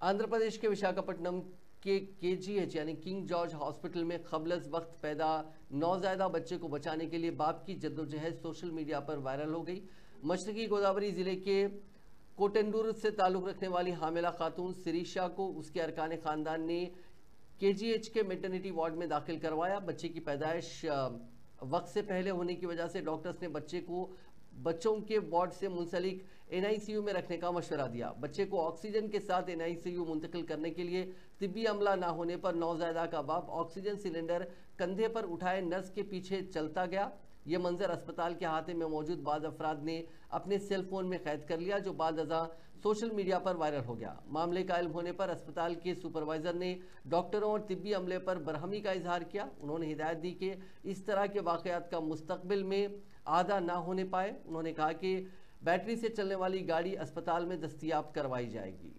आंध्र प्रदेश के विशाखापट्टनम के केजीएच यानी किंग जॉर्ज हॉस्पिटल में क़ब्ल वक्त पैदा नौज़ायदा बच्चे को बचाने के लिए बाप की जद्दोजहद सोशल मीडिया पर वायरल हो गई। मशरकी गोदावरी जिले के कोटेंडूर से ताल्लुक़ रखने वाली हामिला खातून सिरीशा को उसके अरकान ख़ानदान ने केजीएच के मैटरनिटी वार्ड में दाखिल करवाया। बच्चे की पैदाइश वक्त से पहले होने की वजह से डॉक्टर्स ने बच्चे को बच्चों के वार्ड से मुंसलिक एनआईसीयू में रखने का मशवरा दिया। बच्चे को ऑक्सीजन के साथ एनआईसीयू मुंतकिल करने के लिए तिब्बी अमला ना होने पर नौज़ायदा का बाप ऑक्सीजन सिलेंडर कंधे पर उठाए नर्स के पीछे चलता गया। ये मंजर अस्पताल के अहाते में मौजूद बाद अफराद ने अपने सेल फोन में कैद कर लिया, जो बाद अज़ां सोशल मीडिया पर वायरल हो गया। मामले का इल्म होने पर अस्पताल के सुपरवाइजर ने डॉक्टरों और तिब्बी अमले पर बरहमी का इजहार किया। उन्होंने हिदायत दी कि इस तरह के वाक़यात का मुस्तकबिल में आदा ना होने पाए। उन्होंने कहा कि बैटरी से चलने वाली गाड़ी अस्पताल में दस्तयाब करवाई जाएगी।